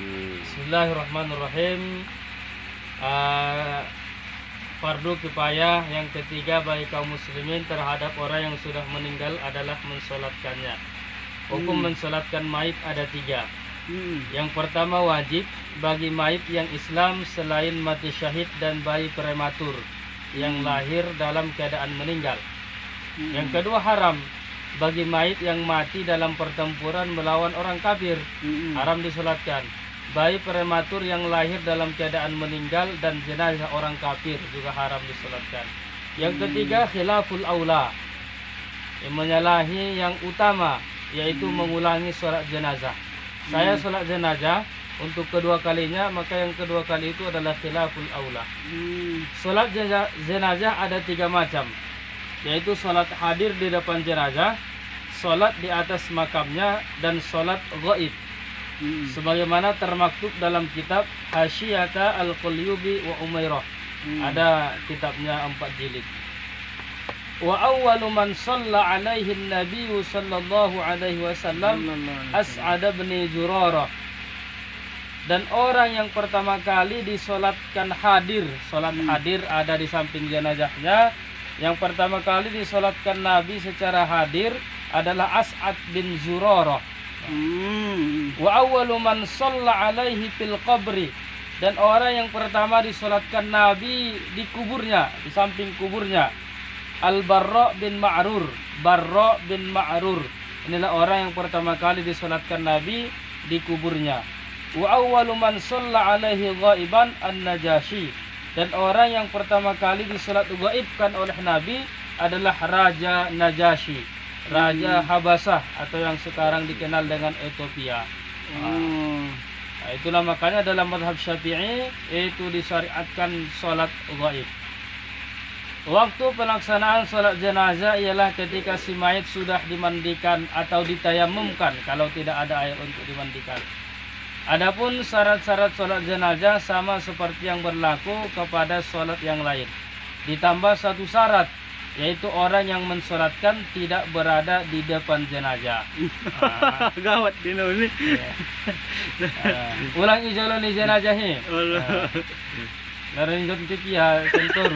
Bismillahirrahmanirrahim. Fardu kifayah yang ketiga bagi kaum muslimin terhadap orang yang sudah meninggal adalah mensolatkannya. Hukum mensolatkan mayit ada 3. Yang pertama, wajib bagi mayit yang Islam selain mati syahid dan bayi prematur yang lahir dalam keadaan meninggal. Yang kedua, haram bagi mayit yang mati dalam pertempuran melawan orang kafir, haram disolatkan. Bayi prematur yang lahir dalam keadaan meninggal dan jenazah orang kafir juga haram disolatkan. Yang ketiga, khilaful aula, yang menyalahi yang utama, yaitu mengulangi sholat jenazah. Saya sholat jenazah untuk kedua kalinya, maka yang kedua kali itu adalah khilaful aula. Sholat jenazah ada 3 macam, yaitu sholat hadir di depan jenazah, sholat di atas makamnya, dan sholat ghaib. Sebagaimana termaktub dalam kitab Hasyiyata Al-Qulyubi wa Umairah. Ada kitabnya 4 jilid. Wa awwalu man shalla alaihi an-nabiy sallallahu alaihi wasallam As'ad bin Zurarah. Dan orang yang pertama kali disolatkan hadir, solat hadir ada di samping jenazahnya. Yang pertama kali disolatkan Nabi secara hadir adalah As'ad bin Zurarah. Wa awwalu man shalla alaihi fil qabri, dan orang yang pertama disolatkan Nabi di kuburnya, di samping kuburnya, Al-Barra bin Ma'rur. Barra bin Ma'rur, inilah orang yang pertama kali disolatkan Nabi di kuburnya. Wa awwalu man shalla alaihi ghaiban An-Najashi, dan orang yang pertama kali disolat ghaibkan oleh Nabi adalah Raja Najashi, Raja Habasah, atau yang sekarang dikenal dengan Ethiopia. Itulah makanya dalam mazhab Syafi'i itu disyariatkan sholat ghaib. Waktu pelaksanaan sholat jenazah ialah ketika si mayit sudah dimandikan atau ditayamumkan kalau tidak ada air untuk dimandikan. Adapun syarat-syarat sholat jenazah sama seperti yang berlaku kepada sholat yang lain. Ditambah satu syarat, yaitu orang yang mensolatkan tidak berada di depan jenazah. Gawat di ini. Ulangi jalan di jenazah ni. Narin ya sentur.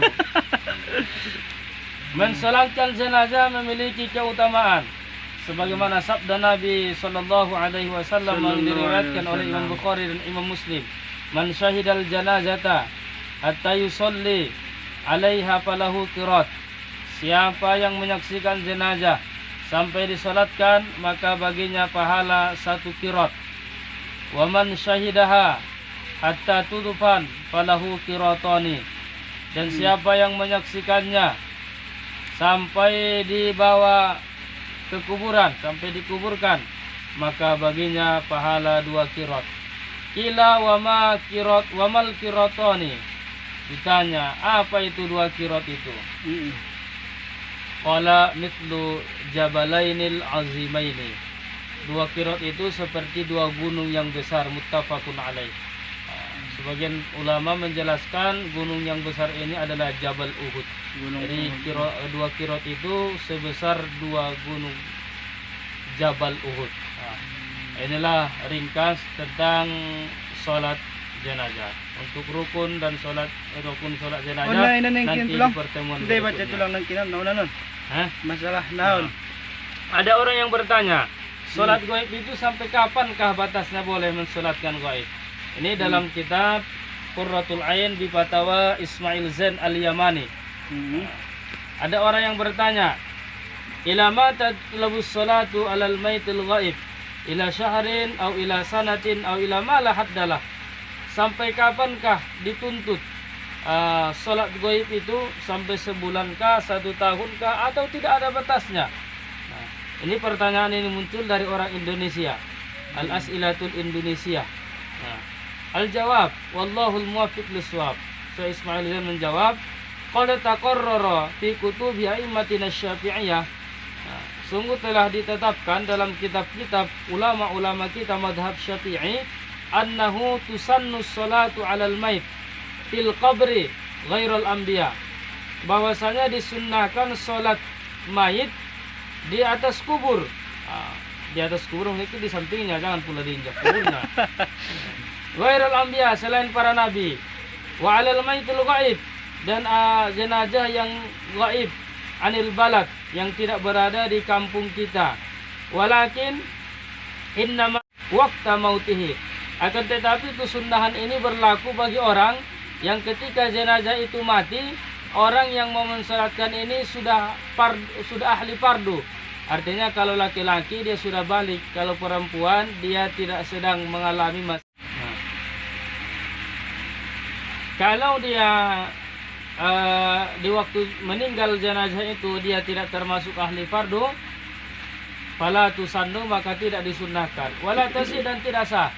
Mensolatkan jenazah memiliki keutamaan, sebagaimana sabda Nabi sallallahu alaihi wasallam yang diriwayatkan oleh Imam Bukhari dan Imam Muslim. Man syahidal janazata hatta yusalli 'alaiha falahu qirat. Siapa yang menyaksikan jenazah sampai disolatkan, maka baginya pahala 1 qirat. Wa man syahidaha hatta tudfan falahu qiratani. Dan siapa yang menyaksikannya sampai dibawa ke kuburan, sampai dikuburkan, maka baginya pahala 2 qirat. Qila wa ma qirat wa mal qiratani. Ditanya, apa itu 2 qirat itu? Qala mithlu jabalainil azimaini. 2 qirat itu seperti 2 gunung yang besar, muttafaqun alaih. Sebagian ulama menjelaskan gunung yang besar ini adalah Jabal Uhud. Jadi 2 qirat itu sebesar 2 gunung Jabal Uhud. Inilah ringkas tentang sholat jenazah. Untuk rukun dan rukun sholat jenazah nanti di pertemuan berikutnya. Baca tulang ng kinam naon. Masalah naon. Ada orang yang bertanya, sholat gaib itu sampai kapankah batasnya boleh mensolatkan gaib? Ini dalam kitab Qurratul Ain bi Fatawa Ismail Zain Al-Yamani. Ada orang yang bertanya, ila ma tatlabus salatu alal maitil ghaib? Ila syahrin au ila sanatin au ila ma la haddalah. Sampai kapankah dituntut sholat gaib itu? Sampai sebulankah, 1 tahunkah, atau tidak ada batasnya? Nah, ini pertanyaan ini muncul dari orang Indonesia. Al-As'ilatul Indonesia. Nah, al-jawab, wallahul muwaffiq lis-shawab. Syekh Ismail Zain menjawab, qad taqarrara fi kutubi a'immatina Syafi'iyah. Sungguh telah ditetapkan dalam kitab-kitab ulama-ulama kita mazhab Syafi'i, annahu tusannu sholatu 'alal mait fil qabri ghairul anbiya. Bahwasanya disunnahkan salat mayit di atas kubur. Di atas kubur itu di sampingnya, jangan pula diinjak kuburnya. Ghairul anbiya, selain para nabi. Wa 'alal maitil ghaib, dan jenazah yang ghaib anil balad, yang tidak berada di kampung kita. Walakin innama waqta mautihi, akan tetapi kesunahan ini berlaku bagi orang yang ketika jenazah itu mati, orang yang mau mensalatkan ini sudah ahli fardu. Artinya kalau laki-laki dia sudah balik, kalau perempuan dia tidak sedang mengalami masalah. Kalau dia di waktu meninggal jenazah itu dia tidak termasuk ahli fardu, fala tusannu, maka tidak disunnahkan. Wala tasih, dan tidak sah.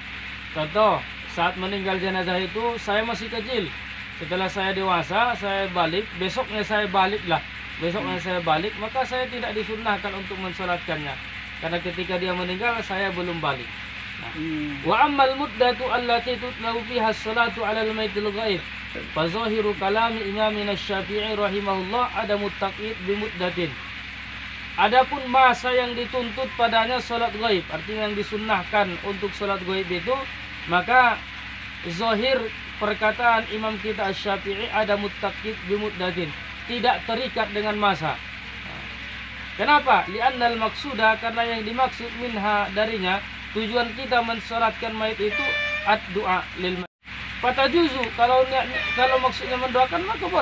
Contoh, saat meninggal jenazah itu saya masih kecil. Setelah saya dewasa, saya balik, besoknya saya balik, maka saya tidak disunnahkan untuk mensolatkannya. Karena ketika dia meninggal, saya belum balik. Wa ammal muddatu allati tutlabu fiha as-salatu 'ala al-maitil ghaib, fa zahiru kalami Imamina Syafi'i rahimahullah adamu taqyid bi muddatin. Adapun masa yang dituntut padanya salat ghaib, artinya yang disunnahkan untuk salat ghaib itu, maka zahir perkataan imam kita Asy-Syafi'i adamu taqyid bi muddatin, tidak terikat dengan masa. Kenapa? Li'annal maqsuda, karena yang dimaksud minha darinya, tujuan kita mensalatkan mayit itu ad-du'a lil mayit. Fatajuzu, kalau maksudnya mendoakan maka boleh.